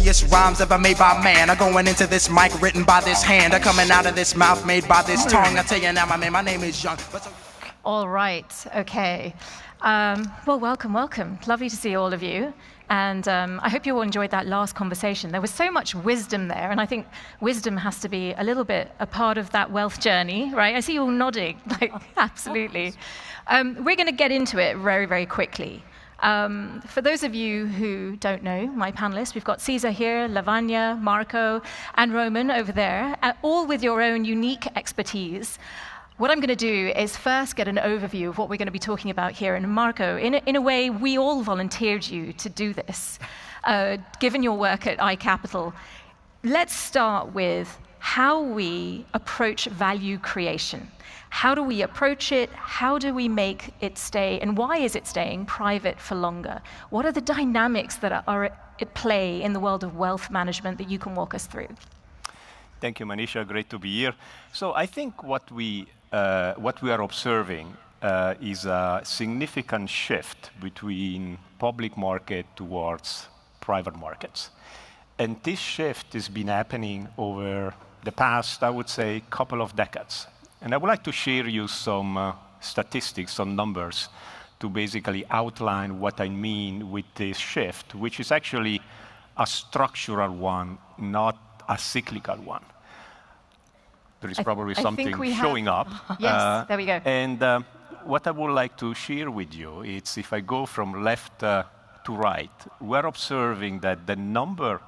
heaviest rhymes ever made by man are going into this mic written by this hand, are coming out of this mouth made by this tongue. I tell you now, my man, my name is Young. All right, okay. Well, welcome. Lovely to see all of you. And I hope you all enjoyed that last conversation. There was so much wisdom there, and I think wisdom has to be a little bit a part of that wealth journey, right? I see you all nodding, like, absolutely. We're going to get into it very, very quickly. For those of you who don't know, my panelists, we've got Caesar here, Lavanya, Marco, and Roman over there, all with your own unique expertise. What I'm going to do is first get an overview of what we're going to be talking about here. And Marco, in a way, we all volunteered you to do this, given your work at iCapital. Let's start with how we approach value creation. How do we approach it? How do we make it stay? And why is it staying private for longer? What are the dynamics that are at play in the world of wealth management that you can walk us through? Thank you, Manisha. Great to be here. So I think what we are observing is a significant shift between public market towards private markets. And this shift has been happening over the past, I would say, couple of decades. And I would like to share you some statistics, some numbers, to basically outline what I mean with this shift, which is actually a structural one, not a cyclical one. There is probably something showing up. Yes, there we go. And what I would like to share with you is, if I go from left to right, we're observing that the number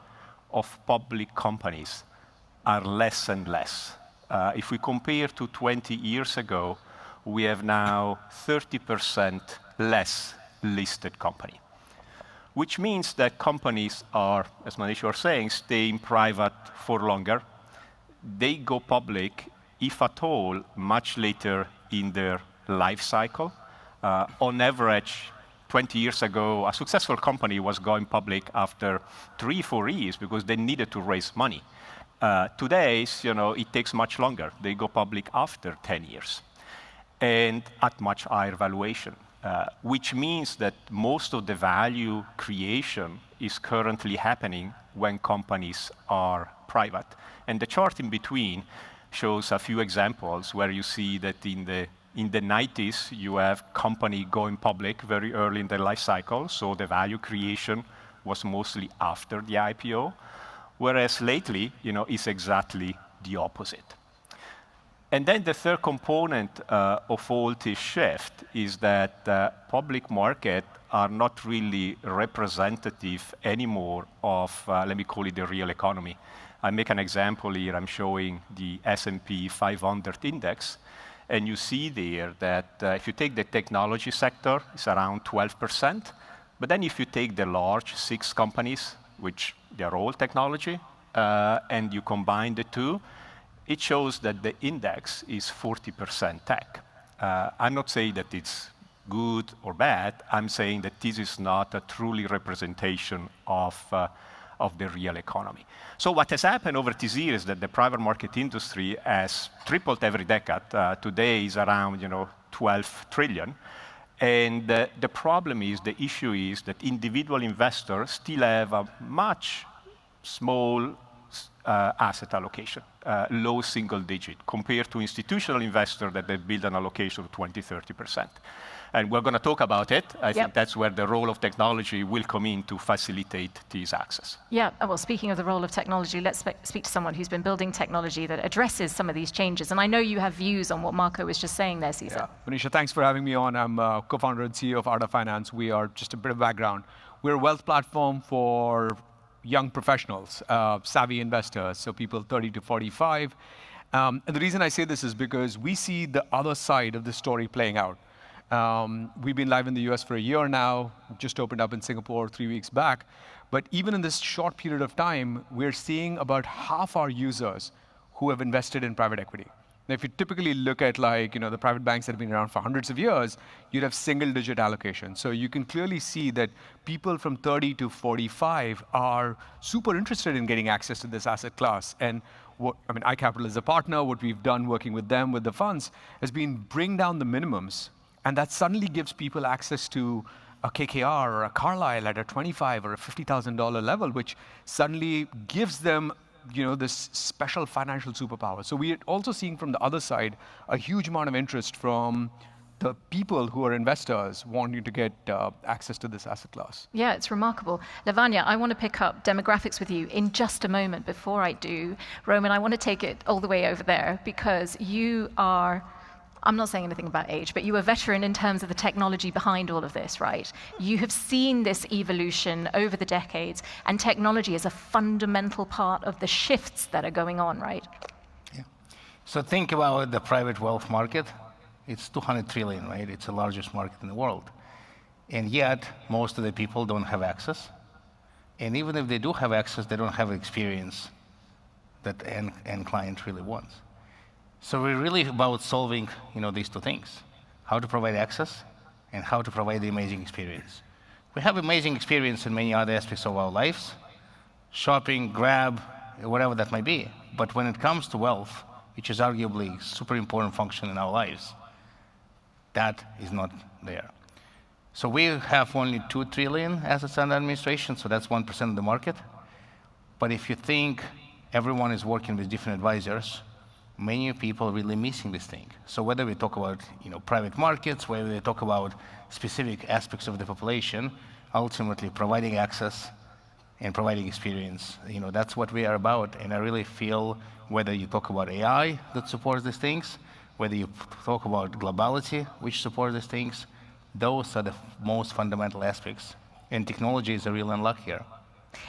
of public companies are less and less. If we compare to 20 years ago, we have now 30% less listed company, which means that companies are, as Manisha was saying, staying private for longer. They go public, if at all, much later in their life cycle. On average, 20 years ago, a successful company was going public after 3-4 years because they needed to raise money. Today, it takes much longer. They go public after 10 years and at much higher valuation, which means that most of the value creation is currently happening when companies are private. And the chart in between shows a few examples where you see that in the 90s, you have company going public very early in their life cycle, so the value creation was mostly after the IPO, whereas lately, is exactly the opposite. And then the third component of all this shift is that public markets are not really representative anymore of, let me call it, the real economy. I make an example here. I'm showing the S&P 500 index. And you see there that if you take the technology sector, it's around 12%. But then if you take the large 6 companies, which they're all technology, and you combine the two, it shows that the index is 40% tech. I'm not saying that it's good or bad. I'm saying that this is not a truly representation of the real economy. So what has happened over these years is that the private market industry has tripled every decade. Today is around 12 trillion. And the problem is, the issue is that individual investors still have a much small asset allocation, low single digit, compared to institutional investors that they build an allocation of 20-30%. And we're going to talk about it. I think that's where the role of technology will come in to facilitate this access. Yeah, well, speaking of the role of technology, let's speak to someone who's been building technology that addresses some of these changes. And I know you have views on what Marco was just saying there, Caesar. Yeah. Manisha, thanks for having me on. I'm co-founder and CEO of Arta Finance. We are, just a bit of background, we're a wealth platform for young professionals, savvy investors, so people 30 to 45. And the reason I say this is because we see the other side of the story playing out. We've been live in the US for a year now, just opened up in Singapore 3 weeks back. But even in this short period of time, we're seeing about half our users who have invested in private equity. Now, if you typically look at the private banks that have been around for hundreds of years, you'd have single-digit allocation. So you can clearly see that people from 30 to 45 are super interested in getting access to this asset class. And iCapital is a partner. What we've done working with them, with the funds, has been bring down the minimums. And that suddenly gives people access to a KKR or a Carlyle at a $25,000 or a $50,000 level, which suddenly gives them this special financial superpower. So we're also seeing from the other side a huge amount of interest from the people who are investors wanting to get access to this asset class. Yeah, it's remarkable. Lavanya, I want to pick up demographics with you in just a moment. Before I do, Roman, I want to take it all the way over there because you are, I'm not saying anything about age, but you are a veteran in terms of the technology behind all of this, right? You have seen this evolution over the decades, and technology is a fundamental part of the shifts that are going on, right? Yeah. So think about the private wealth market. It's 200 trillion, right? It's the largest market in the world. And yet, most of the people don't have access. And even if they do have access, they don't have experience that the end client really wants. So we're really about solving these two things, how to provide access and how to provide the amazing experience. We have amazing experience in many other aspects of our lives, shopping, Grab, whatever that might be. But when it comes to wealth, which is arguably a super important function in our lives, that is not there. So we have only 2 trillion assets under administration, so that's 1% of the market. But if you think everyone is working with different advisors, many people are really missing this thing. So whether we talk about private markets, whether we talk about specific aspects of the population, ultimately providing access and providing experience, that's what we are about. And I really feel whether you talk about AI that supports these things, whether you talk about globality, which supports these things, those are the most fundamental aspects. And technology is a real unlock here.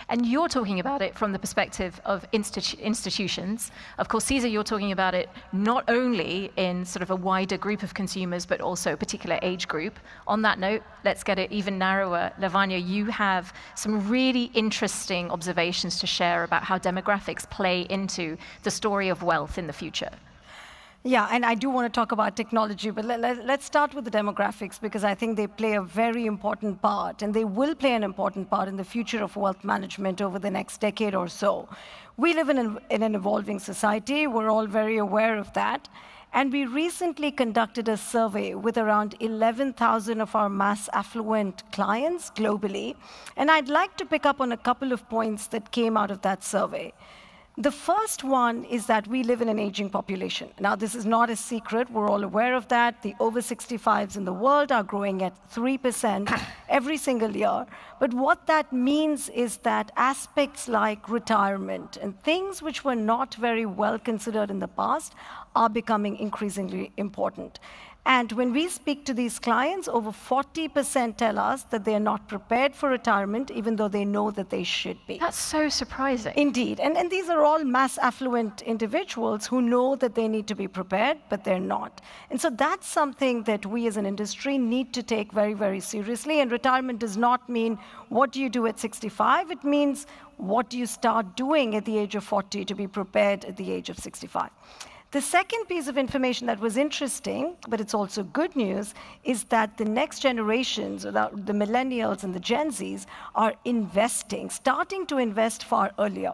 And you're talking about it from the perspective of institutions. Of course, Cesar, you're talking about it not only in sort of a wider group of consumers, but also a particular age group. On that note, let's get it even narrower. Lavanya, you have some really interesting observations to share about how demographics play into the story of wealth in the future. Yeah, and I do want to talk about technology, but let's start with the demographics because I think they play a very important part, and they will play an important part in the future of wealth management over the next decade or so. We live in an evolving society. We're all very aware of that. And we recently conducted a survey with around 11,000 of our mass affluent clients globally. And I'd like to pick up on a couple of points that came out of that survey. The first one is that we live in an aging population. Now, this is not a secret. We're all aware of that. The over 65s in the world are growing at 3% every single year. But what that means is that aspects like retirement and things which were not very well considered in the past are becoming increasingly important. And when we speak to these clients, over 40% tell us that they are not prepared for retirement, even though they know that they should be. That's so surprising. Indeed. And these are all mass affluent individuals who know that they need to be prepared, but they're not. And so that's something that we as an industry need to take very, very seriously. And retirement does not mean what do you do at 65. It means what do you start doing at the age of 40 to be prepared at the age of 65. The second piece of information that was interesting, but it's also good news, is that the next generations, the millennials and the Gen Zs, are starting to invest far earlier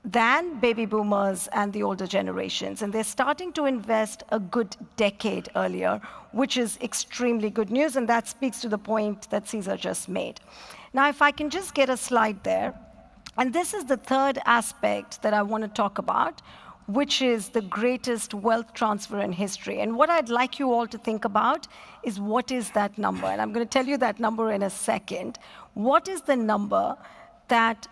than baby boomers and the older generations. And they're starting to invest a good decade earlier, which is extremely good news, and that speaks to the point that Cesar just made. Now, if I can just get a slide there, and this is the third aspect that I want to talk about, which is the greatest wealth transfer in history. And what I'd like you all to think about is what is that number? And I'm going to tell you that number in a second. What is the number that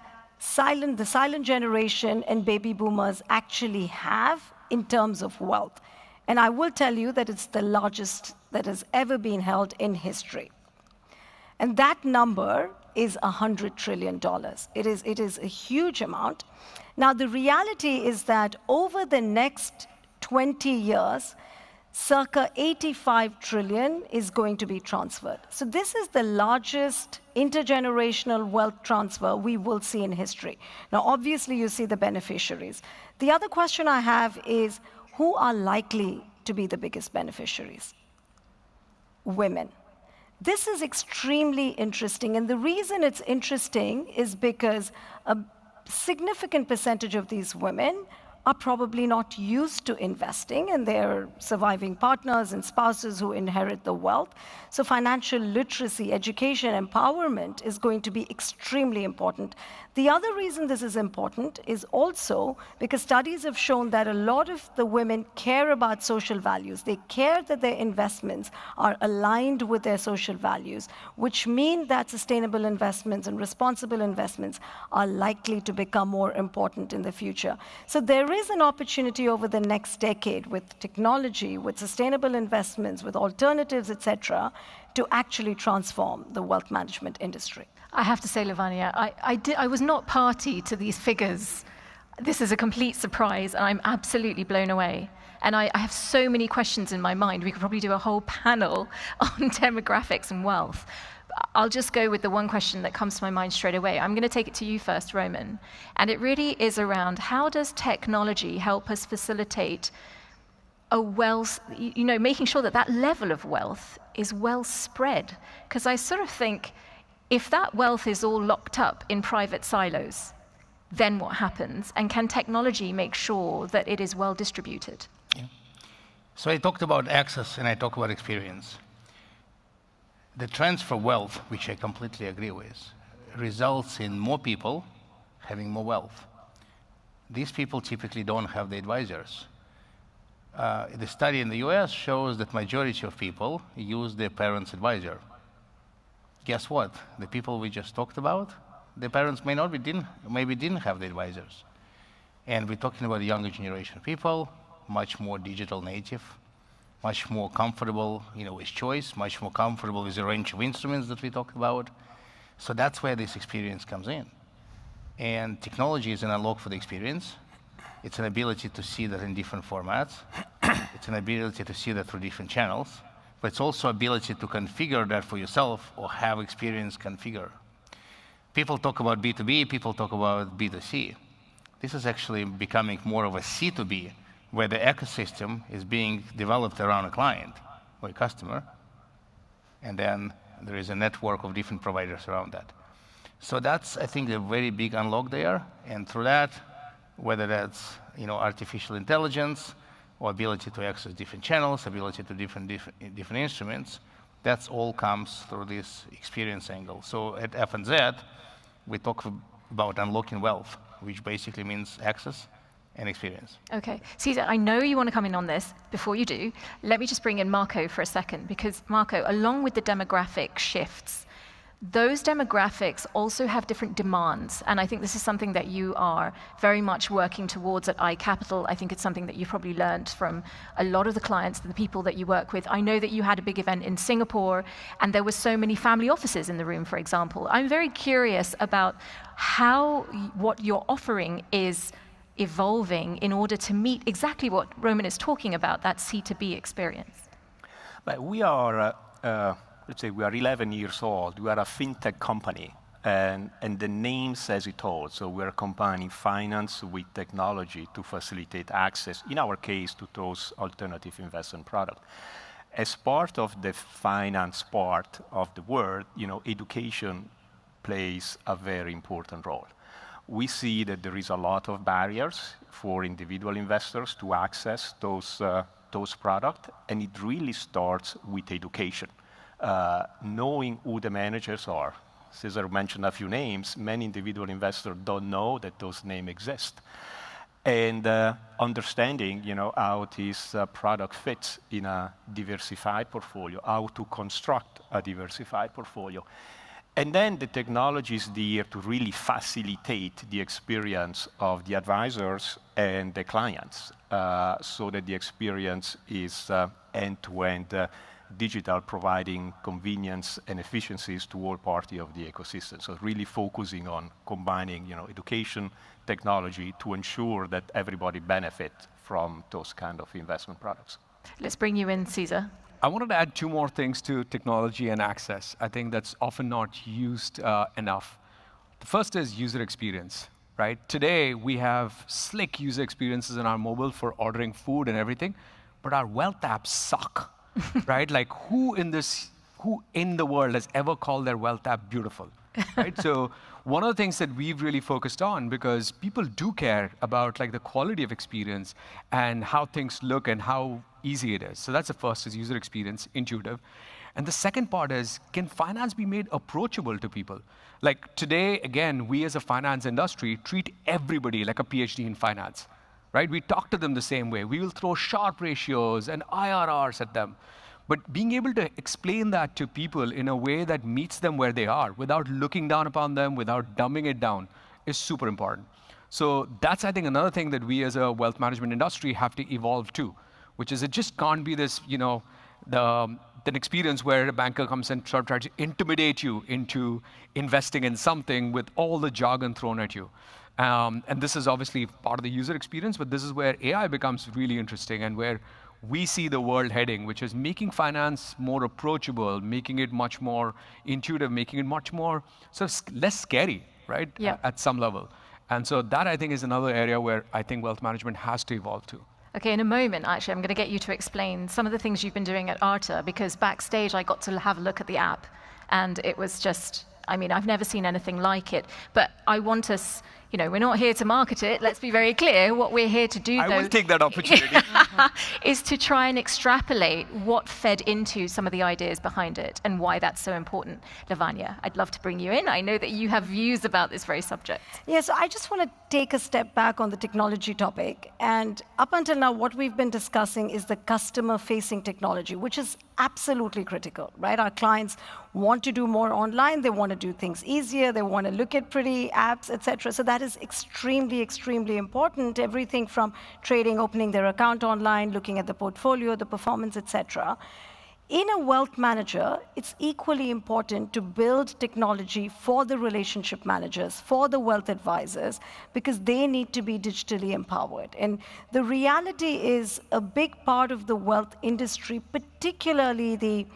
the silent generation and baby boomers actually have in terms of wealth? And I will tell you that it's the largest that has ever been held in history. And that number is $100 trillion. It is a huge amount. Now, the reality is that over the next 20 years, circa 85 trillion is going to be transferred. So this is the largest intergenerational wealth transfer we will see in history. Now, obviously, you see the beneficiaries. The other question I have is, who are likely to be the biggest beneficiaries? Women. This is extremely interesting, and the reason it's interesting is because a significant percentage of these women are probably not used to investing, and they're surviving partners and spouses who inherit the wealth. So financial literacy, education, empowerment is going to be extremely important. The other reason this is important is also because studies have shown that a lot of the women care about social values. They care that their investments are aligned with their social values, which mean that sustainable investments and responsible investments are likely to become more important in the future. So there is an opportunity over the next decade with technology, with sustainable investments, with alternatives, etc., to actually transform the wealth management industry. I have to say, Lavanya, I was not party to these figures. This is a complete surprise, and I'm absolutely blown away. And I have so many questions in my mind. We could probably do a whole panel on demographics and wealth. I'll just go with the one question that comes to my mind straight away. I'm going to take it to you first, Roman. And it really is around how does technology help us facilitate a wealth, making sure that that level of wealth is well spread? Because I sort of think, if that wealth is all locked up in private silos, then what happens? And can technology make sure that it is well distributed? Yeah. So I talked about access and I talked about experience. The transfer of wealth, which I completely agree with, results in more people having more wealth. These people typically don't have the advisors. The study in the US shows that majority of people use their parents' advisor. Guess what? The people we just talked about, their parents maybe didn't have the advisors. And we're talking about the younger generation of people, much more digital native, much more comfortable, with choice, much more comfortable with the range of instruments that we talked about. So that's where this experience comes in. And technology is an unlock for the experience. It's an ability to see that in different formats. It's an ability to see that through different channels. But it's also ability to configure that for yourself or have experience configure. People talk about B2B, people talk about B2C. This is actually becoming more of a C2B, where the ecosystem is being developed around a client or a customer, and then there is a network of different providers around that. So that's, I think, a very big unlock there, and through that, whether that's artificial intelligence, or ability to access different channels, ability to different instruments, that's all comes through this experience angle. So at F&Z, we talk about unlocking wealth, which basically means access and experience. Okay. Cesar, I know you want to come in on this. Before you do, let me just bring in Marco for a second, because Marco, along with the demographic shifts, those demographics also have different demands, and I think this is something that you are very much working towards at iCapital. I think it's something that you've probably learned from a lot of the clients, the people that you work with. I know that you had a big event in Singapore, and there were so many family offices in the room, for example. I'm very curious about how what you're offering is evolving in order to meet exactly what Roman is talking about, that C2B experience. But we are let's say we are 11 years old. We are a fintech company, and the name says it all. So we are combining finance with technology to facilitate access, in our case, to those alternative investment products. As part of the finance part of the world, education plays a very important role. We see that there is a lot of barriers for individual investors to access those products, and it really starts with education. Knowing who the managers are. Cesar mentioned a few names. Many individual investors don't know that those names exist. And understanding, how this product fits in a diversified portfolio, how to construct a diversified portfolio. And then the technology is there to really facilitate the experience of the advisors and the clients, so that the experience is end-to-end digital, providing convenience and efficiencies to all parties of the ecosystem. So really focusing on combining, education, technology to ensure that everybody benefit from those kind of investment products. Let's bring you in, Cesar. I wanted to add two more things to technology and access. I think that's often not used enough. The first is user experience, right? Today, we have slick user experiences in our mobile for ordering food and everything, but our wealth apps suck, right? Like who in the world has ever called their wealth app beautiful? right? So one of the things that we've really focused on, because people do care about like the quality of experience and how things look and how easy it is. So that's the first, is user experience, intuitive. And the second part is, can finance be made approachable to people? Like today, again, we as a finance industry treat everybody like a PhD in finance, right? We talk to them the same way. We will throw Sharpe ratios and IRRs at them. But being able to explain that to people in a way that meets them where they are, without looking down upon them, without dumbing it down, is super important. So that's, I think, another thing that we as a wealth management industry have to evolve to, which is it just can't be this, an experience where a banker comes and sort of tries to intimidate you into investing in something with all the jargon thrown at you. And this is obviously part of the user experience, but this is where AI becomes really interesting and where we see the world heading, which is making finance more approachable, making it much more intuitive, making it much more sort of less scary, right? Yeah. At some level. And so that, I think, is another area where I think wealth management has to evolve to. Okay, in a moment, actually, I'm going to get you to explain some of the things you've been doing at Arta, because backstage I got to have a look at the app, and it was just, I mean, I've never seen anything like it. But I want us, we're not here to market it. Let's be very clear. What we're here to do, I will take that opportunity. is to try and extrapolate what fed into some of the ideas behind it and why that's so important. Lavanya, I'd love to bring you in. I know that you have views about this very subject. Yeah, so I just want to take a step back on the technology topic. And up until now, what we've been discussing is the customer-facing technology, which is absolutely critical, right? Our clients want to do more online. They want to do things easier. They want to look at pretty apps, etc. So that is extremely, extremely important. Everything from trading, opening their account online, looking at the portfolio, the performance, etc. In a wealth manager, it's equally important to build technology for the relationship managers, for the wealth advisors, because they need to be digitally empowered. And the reality is a big part of the wealth industry, particularly the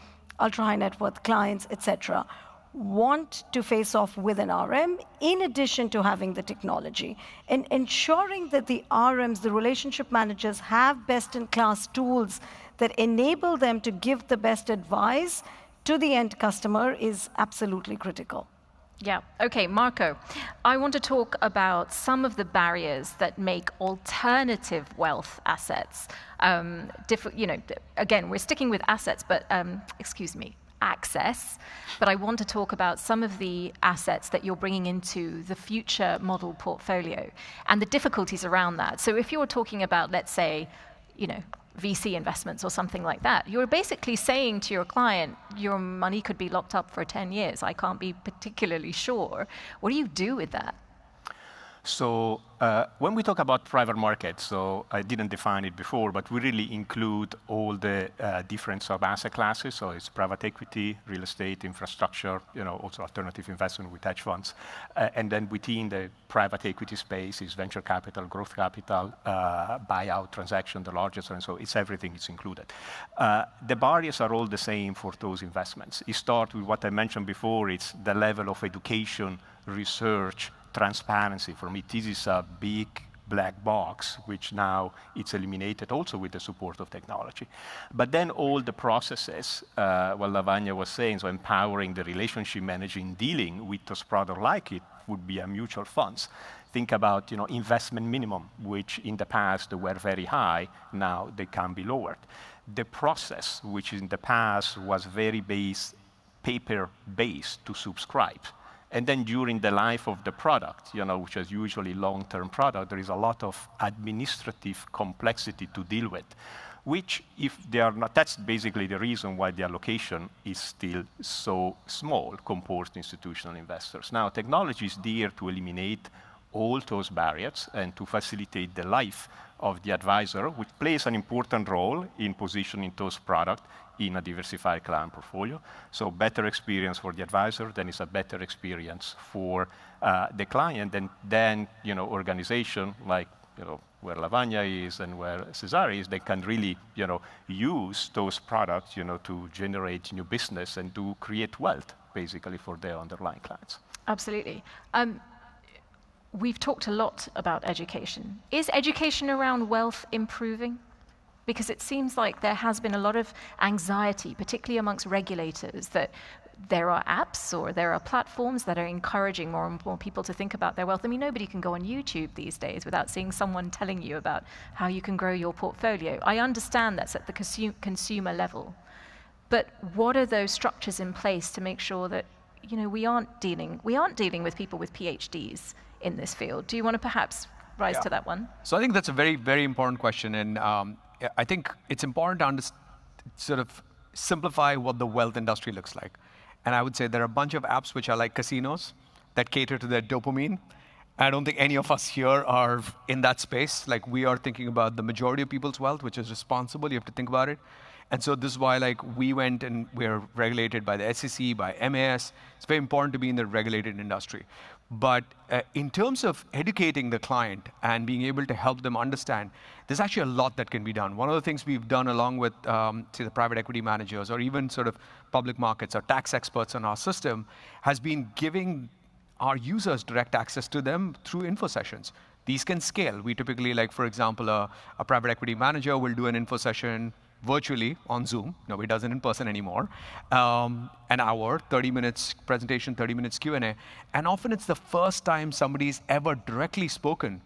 ultra-high net worth clients, etc., want to face off with an RM in addition to having the technology. And ensuring that the RMs, the relationship managers, have best-in-class tools that enable them to give the best advice to the end customer is absolutely critical. Yeah. Okay, Marco, I want to talk about some of the barriers that make alternative wealth assets again, we're sticking with assets, but access. But I want to talk about some of the assets that you're bringing into the future model portfolio and the difficulties around that. So if you're talking about, let's say, VC investments or something like that, you're basically saying to your client, your money could be locked up for 10 years. I can't be particularly sure. What do you do with that? So when we talk about private markets, so I didn't define it before, but we really include all the different sub-asset classes. So it's private equity, real estate, infrastructure, also alternative investment with hedge funds. And then within the private equity space is venture capital, growth capital, buyout transaction, the largest, and so it's everything is included. The barriers are all the same for those investments. It starts with what I mentioned before. It's the level of education, research, transparency. For me, this is a big black box, which now it's eliminated also with the support of technology. But then all the processes, what Lavanya was saying, so empowering the relationship manager in dealing with those products like it would be a mutual funds. Think about investment minimum, which in the past were very high, now they can be lowered. The process, which in the past was very paper-based to subscribe. And then during the life of the product, which is usually long-term product, there is a lot of administrative complexity to deal with, which if they are not, that's basically the reason why the allocation is still so small compared to institutional investors. Now, technology is there to eliminate all those barriers and to facilitate the life of the advisor, which plays an important role in positioning those products in a diversified client portfolio. So better experience for the advisor, then it's a better experience for the client, and then organization like where Lavanya is and where Cesare is, they can really use those products to generate new business and to create wealth basically for their underlying clients. Absolutely. We've talked a lot about education. Is education around wealth improving? Because it seems like there has been a lot of anxiety, particularly amongst regulators, that there are apps or there are platforms that are encouraging more and more people to think about their wealth. I mean, nobody can go on YouTube these days without seeing someone telling you about how you can grow your portfolio. I understand that's at the consumer level. But what are those structures in place to make sure that we aren't dealing with people with PhDs in this field? Do you want to perhaps rise to that one? So I think that's a very, very important question. And I think it's important to sort of simplify what the wealth industry looks like. And I would say there are a bunch of apps which are like casinos that cater to their dopamine. I don't think any of us here are in that space. Like, we are thinking about the majority of people's wealth, which is responsible. You have to think about it. And so this is why we went and we're regulated by the SEC, by MAS. It's very important to be in the regulated industry. But in terms of educating the client and being able to help them understand, there's actually a lot that can be done. One of the things we've done along with, say, the private equity managers or even sort of public markets or tax experts on our system has been giving our users direct access to them through info sessions. These can scale. We typically, like, for example, a private equity manager will do an info session virtually on Zoom. Nobody does it in person anymore. An hour, 30 minutes presentation, 30 minutes Q&A. And often it's the first time somebody's ever directly spoken,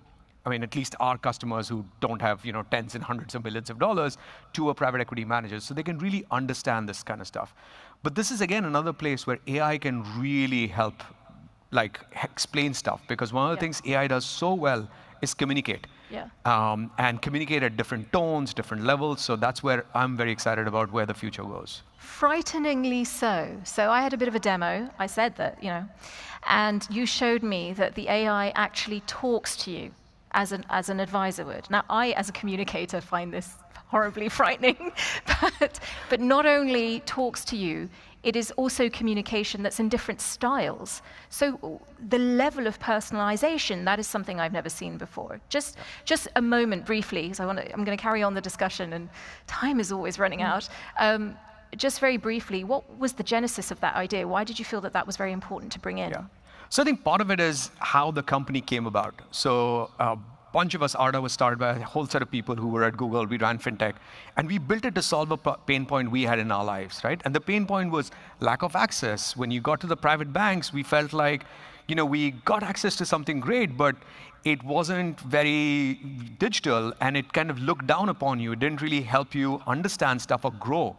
I mean, at least our customers who don't have tens and hundreds of millions of dollars, to a private equity manager. So they can really understand this kind of stuff. But this is, again, another place where AI can really help, like, explain stuff. Because one of the things AI does so well is communicate. And communicate at different tones, different levels. So that's where I'm very excited about where the future goes. Frighteningly so. So I had a bit of a demo. I said that, and you showed me that the AI actually talks to you as an advisor would. Now, I, as a communicator, find this horribly frightening, but not only talks to you, it is also communication that's in different styles. So the level of personalization, that is something I've never seen before. Just a moment briefly, because I'm going to carry on the discussion and time is always running out. Just very briefly, what was the genesis of that idea? Why did you feel that was very important to bring in? So I think part of it is how the company came about. So bunch of us, Arta was started by a whole set of people who were at Google. We ran FinTech. And we built it to solve a pain point we had in our lives, right? And the pain point was lack of access. When you got to the private banks, we felt like, we got access to something great, but it wasn't very digital, and it kind of looked down upon you. It didn't really help you understand stuff or grow.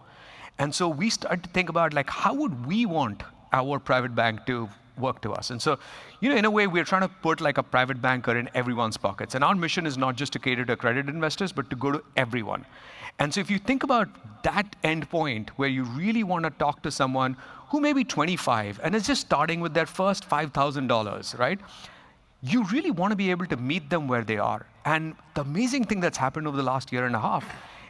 And so we started to think about, like, how would we want our private bank to work to us? And so, in a way, we're trying to put like a private banker in everyone's pockets. And our mission is not just to cater to accredited investors, but to go to everyone. And so if you think about that end point where you really want to talk to someone who may be 25 and is just starting with their first $5,000, right? You really want to be able to meet them where they are. And the amazing thing that's happened over the last year and a half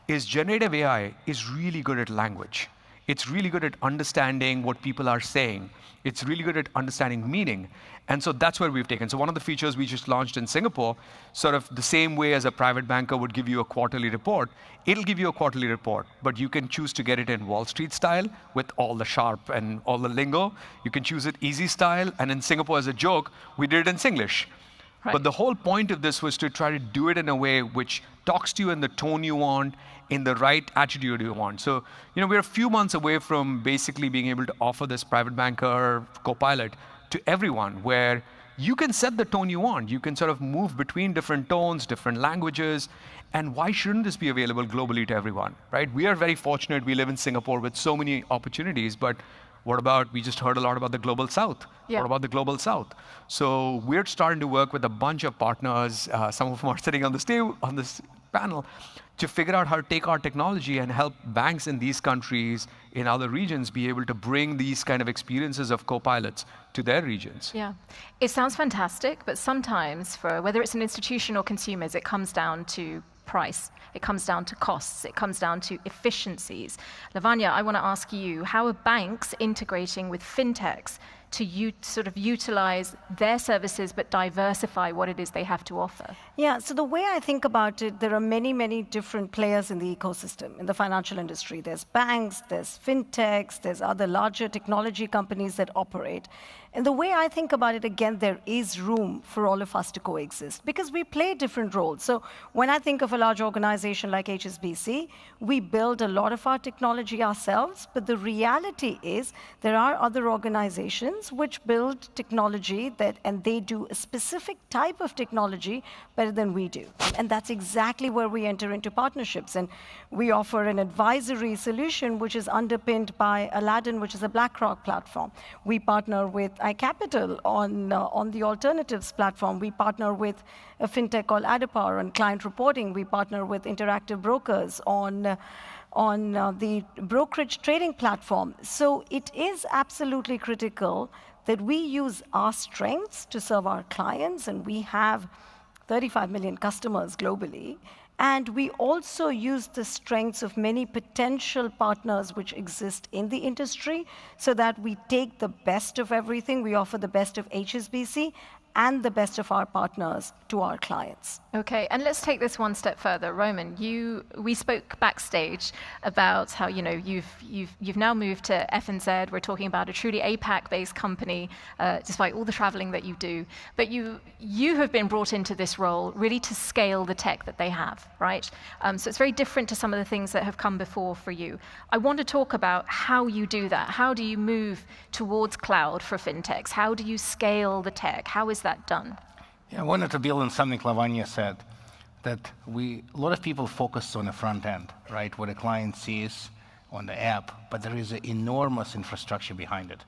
is generative AI is really good at language. It's really good at understanding what people are saying. It's really good at understanding meaning. And so that's where we've taken. So one of the features we just launched in Singapore, sort of the same way as a private banker would give you a quarterly report, it'll give you a quarterly report, but you can choose to get it in Wall Street style with all the sharp and all the lingo. You can choose it easy style. And in Singapore, as a joke, we did it in Singlish. Right. But the whole point of this was to try to do it in a way which talks to you in the tone you want, in the right attitude you want. So, we're a few months away from basically being able to offer this private banker copilot to everyone, where you can set the tone you want. You can sort of move between different tones, different languages, and why shouldn't this be available globally to everyone, right? We are very fortunate. We live in Singapore with so many opportunities, but what about, we just heard a lot about the Global South. Yeah. What about the Global South? So we're starting to work with a bunch of partners, some of them are sitting on this panel, to figure out how to take our technology and help banks in these countries, in other regions, be able to bring these kind of experiences of co-pilots to their regions. Yeah, it sounds fantastic, but sometimes, for whether it's an institution or consumers, it comes down to price, it comes down to costs, it comes down to efficiencies. Lavanya, I want to ask you, how are banks integrating with fintechs to sort of utilize their services but diversify what it is they have to offer? Yeah, so the way I think about it, there are many, many different players in the ecosystem, in the financial industry. There's banks, there's fintechs, there's other larger technology companies that operate. And the way I think about it, again, there is room for all of us to coexist because we play different roles. So when I think of a large organization like HSBC, we build a lot of our technology ourselves, but the reality is there are other organizations which build technology and they do a specific type of technology better than we do. And that's exactly where we enter into partnerships. And we offer an advisory solution which is underpinned by Aladdin, which is a BlackRock platform. We partner with iCapital on the alternatives platform. We partner with a fintech called Arta on client reporting. We partner with Interactive Brokers on the brokerage trading platform. So it is absolutely critical that we use our strengths to serve our clients, and we have 35 million customers globally. And we also use the strengths of many potential partners which exist in the industry so that we take the best of everything. We offer the best of HSBC and the best of our partners to our clients. Okay, and let's take this one step further. Roman, we spoke backstage about how you've now moved to FNZ. We're talking about a truly APAC-based company, despite all the traveling that you do. But you have been brought into this role really to scale the tech that they have, right? So it's very different to some of the things that have come before for you. I want to talk about how you do that. How do you move towards cloud for fintechs? How do you scale the tech? How is that done? Yeah, I wanted to build on something Lavanya said, that a lot of people focus on the front end, right, what a client sees on the app, but there is an enormous infrastructure behind it.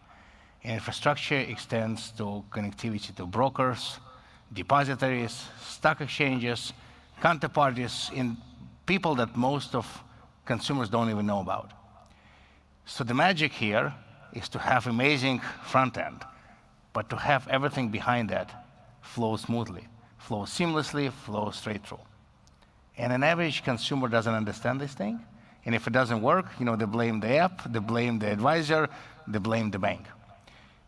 And infrastructure extends to connectivity to brokers, depositories, stock exchanges, counterparties, and people that most of consumers don't even know about. So the magic here is to have amazing front end, but to have everything behind that flow smoothly, flow seamlessly, flow straight through. And an average consumer doesn't understand this thing. And if it doesn't work, they blame the app, they blame the advisor, they blame the bank.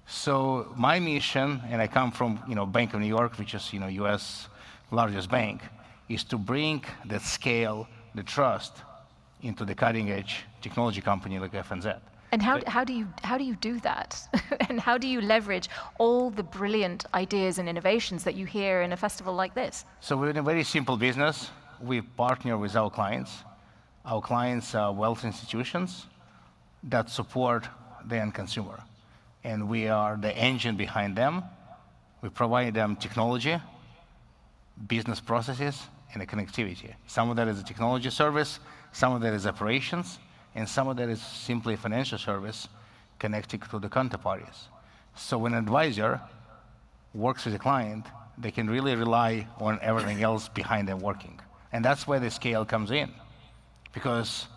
So my mission, and I come from Bank of New York, which is US largest bank, is to bring that scale, the trust into the cutting edge technology company like FNZ. And how do you do that? And how do you leverage all the brilliant ideas and innovations that you hear in a festival like this? So we're in a very simple business. We partner with our clients. Our clients are wealth institutions that support the end consumer. And we are the engine behind them. We provide them technology, business processes, and the connectivity. Some of that is a technology service, some of that is operations, and some of that is simply a financial service connecting to the counterparties. So when an advisor works with a client, they can really rely on everything else behind them working. And that's where the scale comes in. Because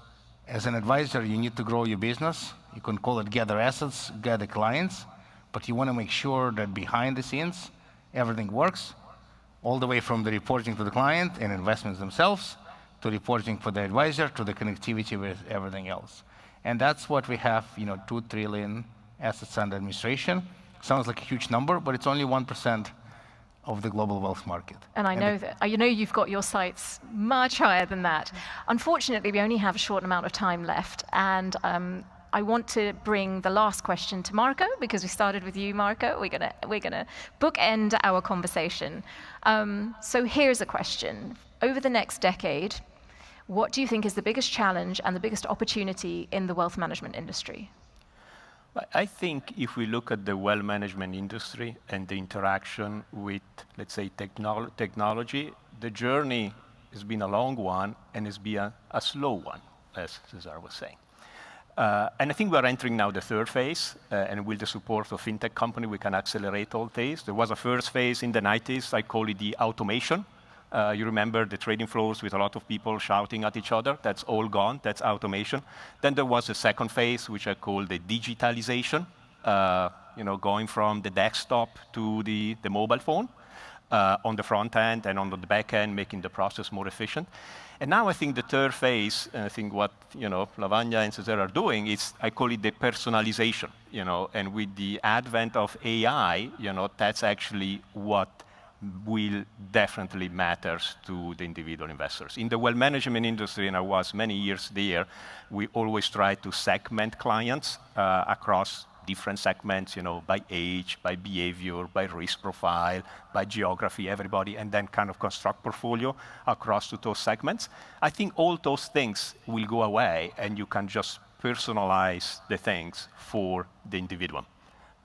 as an advisor, you need to grow your business. You can call it gather assets, gather clients, but you want to make sure that behind the scenes, everything works, all the way from the reporting to the client and investments themselves, to reporting for the advisor, to the connectivity with everything else. And that's what we have, 2 trillion assets under administration. Sounds like a huge number, but it's only 1% of the global wealth market. And I know you've got your sights much higher than that. Unfortunately, we only have a short amount of time left, and I want to bring the last question to Marco, because we started with you, Marco. We're gonna bookend our conversation. So here's a question. Over the next decade, what do you think is the biggest challenge and the biggest opportunity in the wealth management industry? I think if we look at the wealth management industry and the interaction with, let's say, technology, the journey has been a long one and has been a slow one, as Cesar was saying. And I think we're entering now the third phase, and with the support of fintech company, we can accelerate all this. There was a first phase in the 90s, I call it the automation. You remember the trading floors with a lot of people shouting at each other. That's all gone. That's automation. Then there was a second phase, which I call the digitalization, going from the desktop to the mobile phone on the front end and on the back end, making the process more efficient. And now I think the third phase, and I think what Lavanya and Cesar are doing is, I call it the personalization. And with the advent of AI, that's actually what will definitely matters to the individual investors. In the wealth management industry, and I was many years there, we always try to segment clients across different segments, by age, by behavior, by risk profile, by geography, everybody, and then kind of construct portfolio across to those segments. I think all those things will go away, and you can just personalize the things for the individual.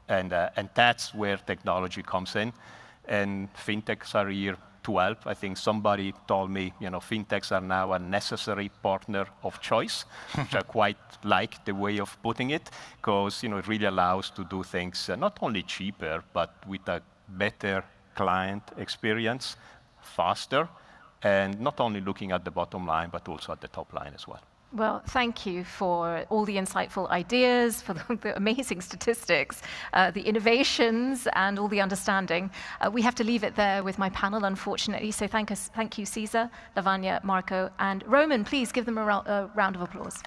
And that's where technology comes in. And fintechs are here to help. I think somebody told me, fintechs are now a necessary partner of choice, which I quite like the way of putting it, because it really allows to do things not only cheaper, but with a better client experience, faster, and not only looking at the bottom line, but also at the top line as well. Well, thank you for all the insightful ideas, for the amazing statistics, the innovations, and all the understanding. We have to leave it there with my panel, unfortunately. So thank you, Cesar, Lavanya, Marco, and Roman. Please give them a round of applause.